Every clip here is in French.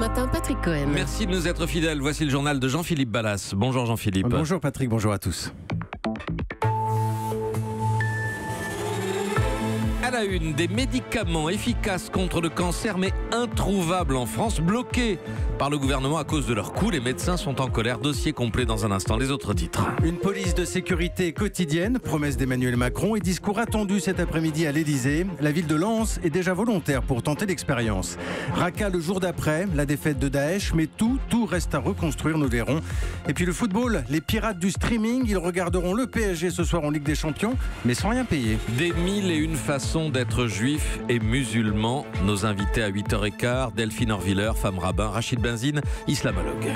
matin, Patrick Cohen. Merci de nous être fidèles. Voici le journal de Jean-Philippe Ballas. Bonjour Jean-Philippe. Bonjour Patrick, bonjour à tous. À la une, des médicaments efficaces contre le cancer mais introuvables en France, bloqués par le gouvernement à cause de leur coût. Les médecins sont en colère. Dossier complet dans un instant. Les autres titres. Une police de sécurité quotidienne, promesse d'Emmanuel Macron et discours attendu cet après-midi à l'Elysée. La ville de Lens est déjà volontaire pour tenter l'expérience. Raqqa le jour d'après, la défaite de Daesh, mais tout reste à reconstruire, nous verrons. Et puis le football, les pirates du streaming, ils regarderont le PSG ce soir en Ligue des Champions, mais sans rien payer. Des 1001 façons d'être juif et musulman. Nos invités à 8h15, Delphine Orviller, femme rabbin, Rachid Benzine, islamologue.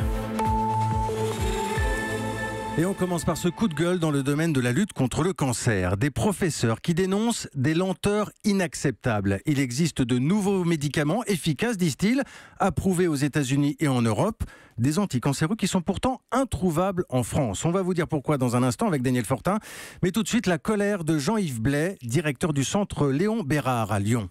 Et on commence par ce coup de gueule dans le domaine de la lutte contre le cancer. Des professeurs qui dénoncent des lenteurs inacceptables. Il existe de nouveaux médicaments efficaces, disent-ils, approuvés aux États-Unis et en Europe. Des anticancéreux qui sont pourtant introuvables en France. On va vous dire pourquoi dans un instant avec Daniel Fortin. Mais tout de suite, la colère de Jean-Yves Blais, directeur du centre Léon Bérard à Lyon.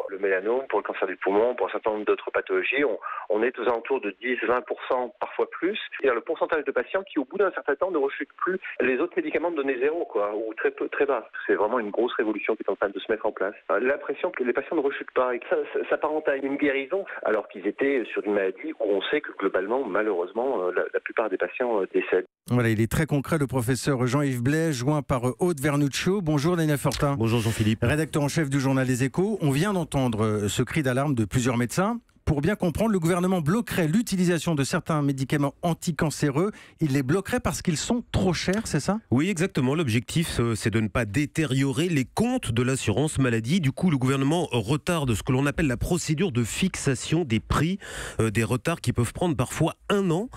Le mélanome, pour le cancer du poumon, pour un certain nombre d'autres pathologies, on est aux alentours de 10-20%, parfois plus. C'est-à-dire le pourcentage de patients qui, au bout d'un certain temps, ne rechutent plus. Les autres médicaments donnaient zéro, ou très peu, très bas. C'est vraiment une grosse révolution qui est en train de se mettre en place. L'impression que les patients ne rechutent pas et que ça s'apparente à une guérison, alors qu'ils étaient sur une maladie où on sait que globalement, malheureusement, la plupart des patients décèdent. Voilà, il est très concret, le professeur Jean-Yves Blais, joint par Aude Vernuccio. Bonjour Daniel Fortin. Bonjour Jean-Philippe. Rédacteur en chef du journal Les Échos. On vient d'entendre ce cri d'alarme de plusieurs médecins. Pour bien comprendre, le gouvernement bloquerait l'utilisation de certains médicaments anticancéreux. Il les bloquerait parce qu'ils sont trop chers, c'est ça ? Oui, exactement. L'objectif, c'est de ne pas détériorer les comptes de l'assurance maladie. Du coup, le gouvernement retarde ce que l'on appelle la procédure de fixation des prix. Des retards qui peuvent prendre parfois 1 an.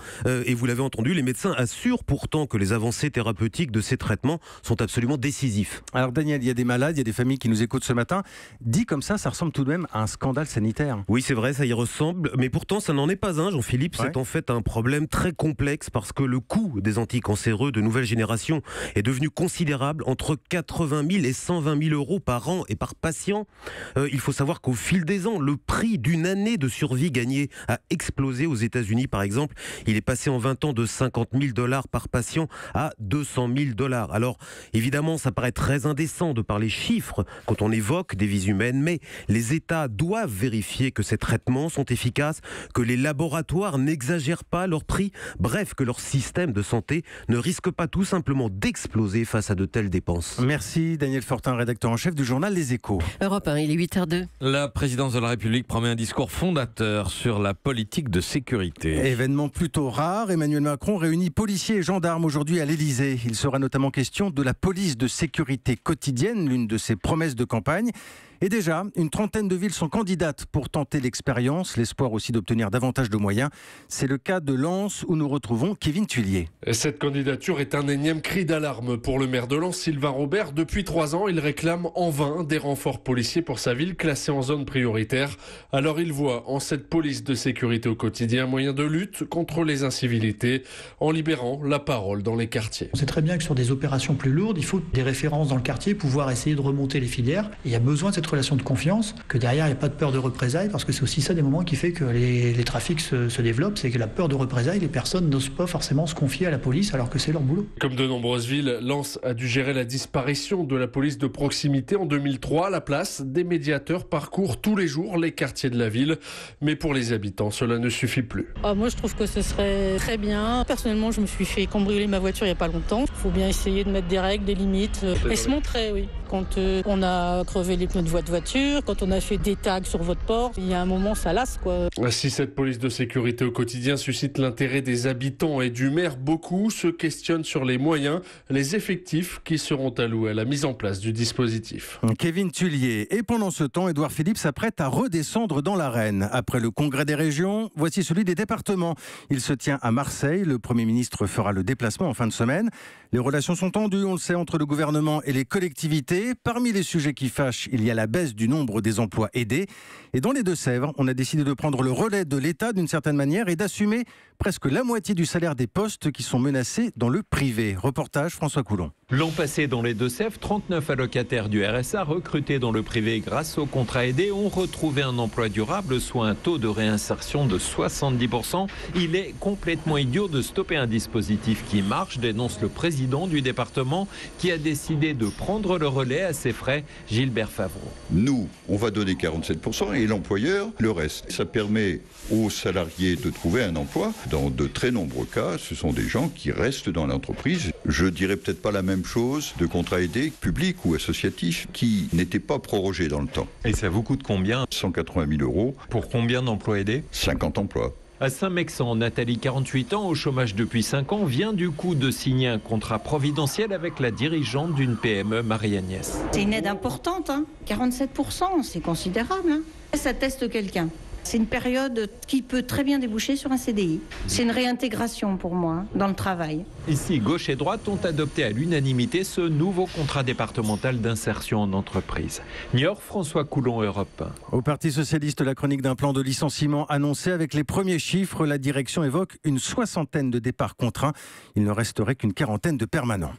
Et vous l'avez entendu, les médecins assurent pourtant que les avancées thérapeutiques de ces traitements sont absolument décisifs. Alors Daniel, il y a des malades, il y a des familles qui nous écoutent ce matin. Dit comme ça ressemble tout de même à un scandale sanitaire. Oui, c'est vrai, ça y ressemble, mais pourtant ça n'en est pas un, Jean-Philippe. C'est en fait un problème très complexe parce que le coût des anticancéreux de nouvelle génération est devenu considérable, entre 80 000 et 120 000 euros par an et par patient. Il faut savoir qu'au fil des ans, le prix d'une année de survie gagnée a explosé. Aux États-Unis, par exemple, il est passé en 20 ans de 50 000 $ par patient à 200 000 $. Alors, évidemment, ça paraît très indécent de parler chiffres quand on évoque des vies humaines, mais les États doivent vérifier que ces traitements sont efficaces, que les laboratoires n'exagèrent pas leurs prix, bref, que leur système de santé ne risque pas tout simplement d'exploser face à de telles dépenses. Merci Daniel Fortin, rédacteur en chef du journal Les Échos. Europe 1, il est 8h02. La présidence de la République promet un discours fondateur sur la politique de sécurité. Événement plutôt rare, Emmanuel Macron réunit policiers et gendarmes aujourd'hui à l'Elysée. Il sera notamment question de la police de sécurité quotidienne, l'une de ses promesses de campagne. Et déjà, une trentaine de villes sont candidates pour tenter l'expérience, l'espoir aussi d'obtenir davantage de moyens. C'est le cas de Lens où nous retrouvons Kevin Thuillier. Cette candidature est un énième cri d'alarme pour le maire de Lens, Sylvain Robert. Depuis 3 ans, il réclame en vain des renforts policiers pour sa ville classée en zone prioritaire. Alors il voit en cette police de sécurité au quotidien un moyen de lutte contre les incivilités en libérant la parole dans les quartiers. On sait très bien que sur des opérations plus lourdes, il faut des références dans le quartier, pouvoir essayer de remonter les filières. Et il y a besoin de cette relation de confiance, que derrière il n'y a pas de peur de représailles, parce que c'est aussi ça des moments qui fait que les trafics se développent, c'est que la peur de représailles, les personnes n'osent pas forcément se confier à la police alors que c'est leur boulot. Comme de nombreuses villes, Lens a dû gérer la disparition de la police de proximité en 2003. À la place, des médiateurs parcourent tous les jours les quartiers de la ville, mais pour les habitants, cela ne suffit plus. Moi je trouve que ce serait très bien. Personnellement, je me suis fait cambrioler ma voiture il n'y a pas longtemps. Il faut bien essayer de mettre des règles, des limites et se montrer, oui. Quand on a crevé les pneus de votre voiture, quand on a fait des tags sur votre porte, il y a un moment, ça lasse, quoi. Si cette police de sécurité au quotidien suscite l'intérêt des habitants et du maire, beaucoup se questionnent sur les moyens, les effectifs qui seront alloués à la mise en place du dispositif. Kevin Thuillier. Et pendant ce temps, Édouard Philippe s'apprête à redescendre dans l'arène. Après le congrès des régions, voici celui des départements. Il se tient à Marseille. Le Premier ministre fera le déplacement en fin de semaine. Les relations sont tendues, on le sait, entre le gouvernement et les collectivités. Parmi les sujets qui fâchent, il y a la baisse du nombre des emplois aidés. Et dans les Deux-Sèvres, on a décidé de prendre le relais de l'État d'une certaine manière et d'assumer presque la moitié du salaire des postes qui sont menacés dans le privé. Reportage François Coulon. L'an passé, dans les Deux-Sèvres, 39 allocataires du RSA recrutés dans le privé grâce au contrat aidé ont retrouvé un emploi durable, soit un taux de réinsertion de 70%. Il est complètement idiot de stopper un dispositif qui marche, dénonce le président du département qui a décidé de prendre le relais à ses frais, Gilbert Favreau. Nous, on va donner 47% et l'employeur le reste. Ça permet aux salariés de trouver un emploi. Dans de très nombreux cas, ce sont des gens qui restent dans l'entreprise. Je dirais peut-être pas la même chose de contrats aidés publics ou associatifs qui n'étaient pas prorogés dans le temps. Et ça vous coûte combien ? 180 000 euros. Pour combien d'emplois aidés ? 50 emplois. À Saint-Mexan, Nathalie, 48 ans, au chômage depuis 5 ans, vient du coup de signer un contrat providentiel avec la dirigeante d'une PME, Marie-Agnès. C'est une aide importante, 47%, c'est considérable. Ça teste quelqu'un. C'est une période qui peut très bien déboucher sur un CDI. C'est une réintégration pour moi dans le travail. Ici, gauche et droite ont adopté à l'unanimité ce nouveau contrat départemental d'insertion en entreprise. Niort, François Coulon, Europe 1. Au Parti socialiste, la chronique d'un plan de licenciement annoncé avec les premiers chiffres. La direction évoque une 60aine de départs contraints. Il ne resterait qu'une 40aine de permanents.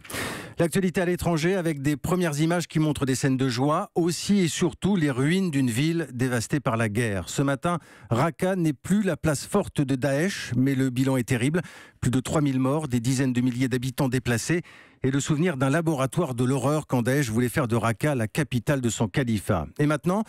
L'actualité à l'étranger avec des premières images qui montrent des scènes de joie, aussi et surtout les ruines d'une ville dévastée par la guerre. Ce matin, Raqqa n'est plus la place forte de Daesh, mais le bilan est terrible. Plus de 3000 morts, des dizaines de milliers d'habitants déplacés et le souvenir d'un laboratoire de l'horreur quand Daesh voulait faire de Raqqa la capitale de son califat. Et maintenant,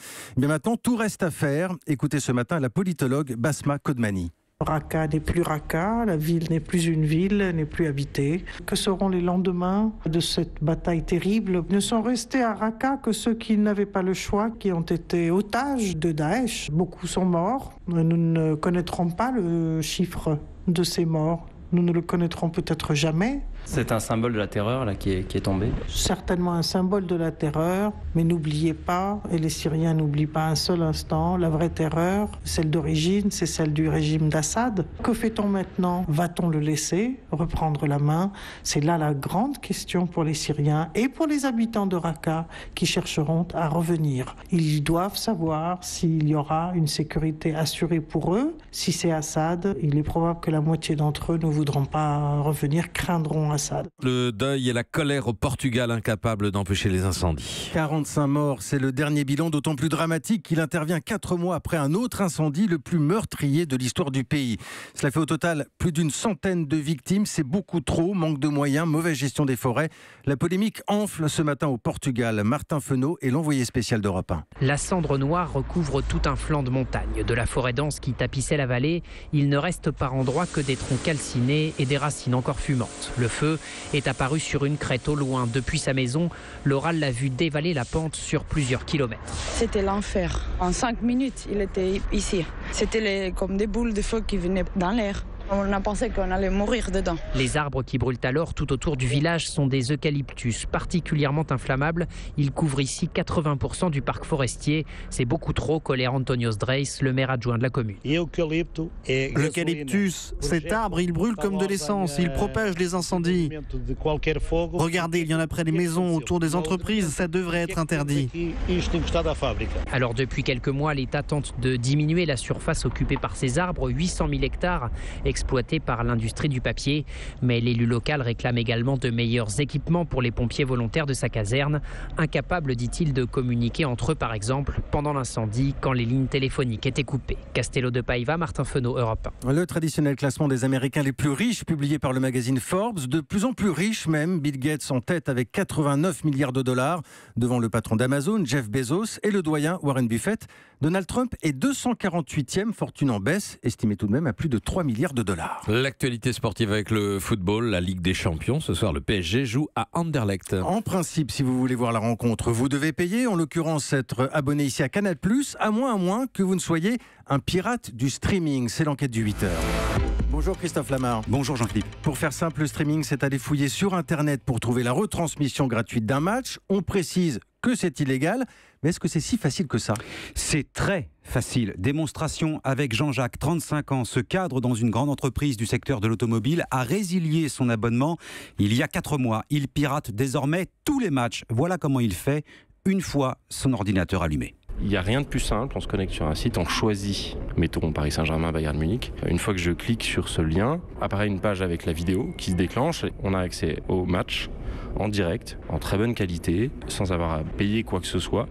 tout reste à faire. Écoutez ce matin la politologue Basma Kodmani. Raqqa n'est plus Raqqa, la ville n'est plus une ville, n'est plus habitée. Que seront les lendemains de cette bataille terrible ? Ne sont restés à Raqqa que ceux qui n'avaient pas le choix, qui ont été otages de Daesh. Beaucoup sont morts. Nous ne connaîtrons pas le chiffre de ces morts. Nous ne le connaîtrons peut-être jamais. C'est un symbole de la terreur là, qui est tombé. Certainement un symbole de la terreur, mais n'oubliez pas, et les Syriens n'oublient pas un seul instant, la vraie terreur, celle d'origine, c'est celle du régime d'Assad. Que fait-on maintenant ? Va-t-on le laisser reprendre la main ? C'est là la grande question pour les Syriens et pour les habitants de Raqqa qui chercheront à revenir. Ils doivent savoir s'il y aura une sécurité assurée pour eux. Si c'est Assad, il est probable que la moitié d'entre eux ne voudront pas revenir, craindront Assad. Le deuil et la colère au Portugal, incapable d'empêcher les incendies. 45 morts, c'est le dernier bilan, d'autant plus dramatique qu'il intervient 4 mois après un autre incendie, le plus meurtrier de l'histoire du pays. Cela fait au total plus d'une centaine de victimes, c'est beaucoup trop, manque de moyens, mauvaise gestion des forêts. La polémique enfle ce matin au Portugal. Martin Fenot est l'envoyé spécial d'Europe 1. La cendre noire recouvre tout un flanc de montagne. De la forêt dense qui tapissait la vallée, il ne reste par endroits que des troncs calcinés et des racines encore fumantes. Le feu est apparu sur une crête au loin. Depuis sa maison, l'oral l'a vu dévaler la pente sur plusieurs kilomètres. C'était l'enfer. En 5 minutes, il était ici. C'était comme des boules de feu qui venaient dans l'air. On a pensé qu'on allait mourir dedans. Les arbres qui brûlent alors tout autour du village sont des eucalyptus particulièrement inflammables. Ils couvrent ici 80% du parc forestier. C'est beaucoup trop, colère Antonios Dreis, le maire adjoint de la commune. L'eucalyptus, cet arbre, il brûle comme de l'essence, il propage les incendies. Regardez, il y en a près des maisons, autour des entreprises, ça devrait être interdit. Alors depuis quelques mois, l'État tente de diminuer la surface occupée par ces arbres, 800 000 hectares exploités par l'industrie du papier. Mais l'élu local réclame également de meilleurs équipements pour les pompiers volontaires de sa caserne. Incapable, dit-il, de communiquer entre eux, par exemple, pendant l'incendie, quand les lignes téléphoniques étaient coupées. Castello de Paiva, Martin Fenot, Europe 1. Le traditionnel classement des Américains les plus riches, publié par le magazine Forbes. De plus en plus riches même, Bill Gates en tête avec 89 milliards de dollars, devant le patron d'Amazon, Jeff Bezos, et le doyen Warren Buffett. Donald Trump est 248e, fortune en baisse, estimée tout de même à plus de 3 milliards de dollars. L'actualité sportive avec le football, la Ligue des Champions. Ce soir, le PSG joue à Anderlecht. En principe, si vous voulez voir la rencontre, vous devez payer, en l'occurrence être abonné ici à Canal+, à moins que vous ne soyez un pirate du streaming. C'est l'enquête du 8h. Bonjour Christophe Lamar. Bonjour Jean-Philippe. Pour faire simple, le streaming, c'est aller fouiller sur Internet pour trouver la retransmission gratuite d'un match. On précise que c'est illégal, mais est-ce que c'est si facile que ça ? C'est très facile. Démonstration avec Jean-Jacques, 35 ans. Ce cadre dans une grande entreprise du secteur de l'automobile a résilié son abonnement il y a 4 mois. Il pirate désormais tous les matchs. Voilà comment il fait. une fois son ordinateur allumé. Il n'y a rien de plus simple, on se connecte sur un site, on choisit, mettons Paris Saint-Germain, Bayern Munich. Une fois que je clique sur ce lien, apparaît une page avec la vidéo qui se déclenche. On a accès au match en direct, en très bonne qualité, sans avoir à payer quoi que ce soit,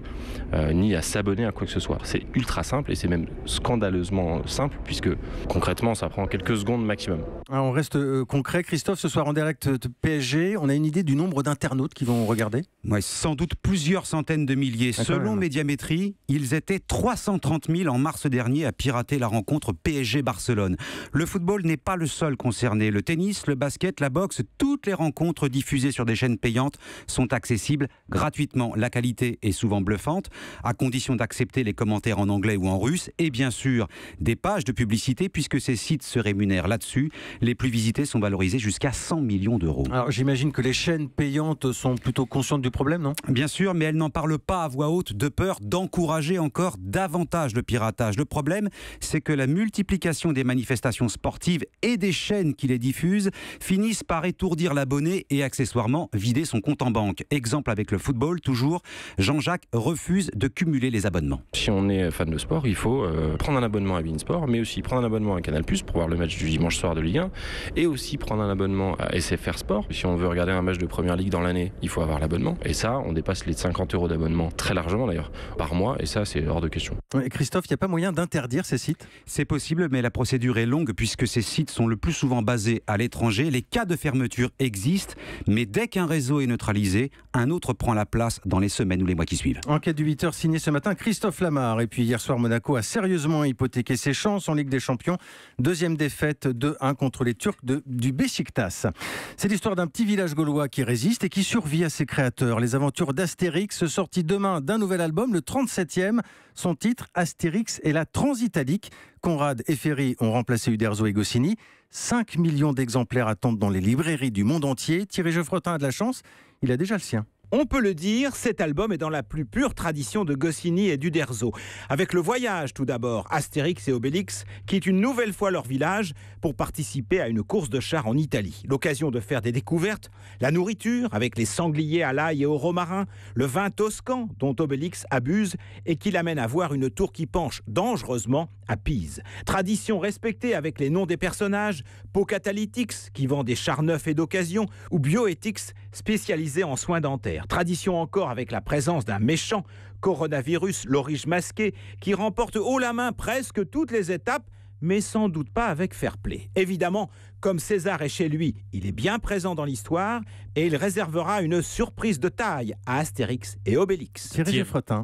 ni à s'abonner à quoi que ce soit. C'est ultra simple et c'est même scandaleusement simple puisque concrètement ça prend quelques secondes maximum. Alors on reste concret. Christophe, ce soir en direct de PSG, on a une idée du nombre d'internautes qui vont regarder ? Ouais, sans doute plusieurs centaines de milliers. Selon Médiamétrie, ils étaient 330 000 en mars dernier à pirater la rencontre PSG-Barcelone. Le football n'est pas le seul concerné. Le tennis, le basket, la boxe, toutes les rencontres diffusées sur des chaînes payantes sont accessibles gratuitement. La qualité est souvent bluffante, à condition d'accepter les commentaires en anglais ou en russe, et bien sûr des pages de publicité, puisque ces sites se rémunèrent là-dessus. Les plus visités sont valorisés jusqu'à 100 millions d'euros. Alors j'imagine que les chaînes payantes sont plutôt conscientes du problème, non ? Bien sûr, mais elles n'en parlent pas à voix haute, de peur d'encourager encore davantage le piratage. Le problème, c'est que la multiplication des manifestations sportives et des chaînes qui les diffusent finissent par étourdir l'abonné et accessoirement vider son compte en banque. Exemple avec le football, toujours, Jean-Jacques refuse de cumuler les abonnements. Si on est fan de sport, il faut prendre un abonnement à beIN Sport, mais aussi prendre un abonnement à Canal+ pour voir le match du dimanche soir de Ligue 1, et aussi prendre un abonnement à SFR Sport. Si on veut regarder un match de Première Ligue dans l'année, il faut avoir l'abonnement. Et ça, on dépasse les 50 € d'abonnement, très largement d'ailleurs, par mois, et ça, c'est hors de question. Christophe, il n'y a pas moyen d'interdire ces sites ? C'est possible, mais la procédure est longue puisque ces sites sont le plus souvent basés à l'étranger. Les cas de fermeture existent, mais dès qu'un réseau est neutralisé, un autre prend la place dans les semaines ou les mois qui suivent. Enquête du 8h signée ce matin Christophe Lamar. Et puis hier soir, Monaco a sérieusement hypothéqué ses chances en Ligue des Champions. Deuxième défaite 2-1 contre les Turcs du Beşiktaş. C'est l'histoire d'un petit village gaulois qui résiste et qui survit à ses créateurs. Les aventures d'Astérix, sorties demain d'un nouvel album, le 37e. Son titre, Astérix et la Transitalique. Conrad et Ferry ont remplacé Uderzo et Goscinny. 5 millions d'exemplaires attendent dans les librairies du monde entier. Thierry Geoffrotin a de la chance, il a déjà le sien. On peut le dire, cet album est dans la plus pure tradition de Goscinny et d'Uderzo. Avec le voyage tout d'abord, Astérix et Obélix quittent une nouvelle fois leur village pour participer à une course de chars en Italie. L'occasion de faire des découvertes, la nourriture avec les sangliers à l'ail et au romarin, le vin toscan dont Obélix abuse et qui l'amène à voir une tour qui penche dangereusement à Pise. Tradition respectée avec les noms des personnages, Pocatalytics qui vend des chars neufs et d'occasion ou Bioethics spécialisé en soins dentaires. Tradition encore avec la présence d'un méchant, Coronavirus, l'orige masqué, qui remporte haut la main presque toutes les étapes, mais sans doute pas avec fair play. Évidemment, comme César est chez lui, il est bien présent dans l'histoire et il réservera une surprise de taille à Astérix et Obélix. Thierry Geoffrotin.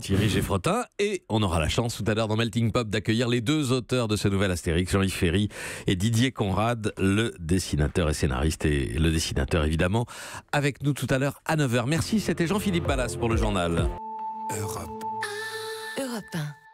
Et on aura la chance tout à l'heure dans Melting Pop d'accueillir les deux auteurs de ce nouvel Astérix, Jean-Yves Ferry et Didier Conrad, le dessinateur et scénariste, et le dessinateur évidemment, avec nous tout à l'heure à 9h. Merci, c'était Jean-Philippe Ballas pour le journal. Europe 1.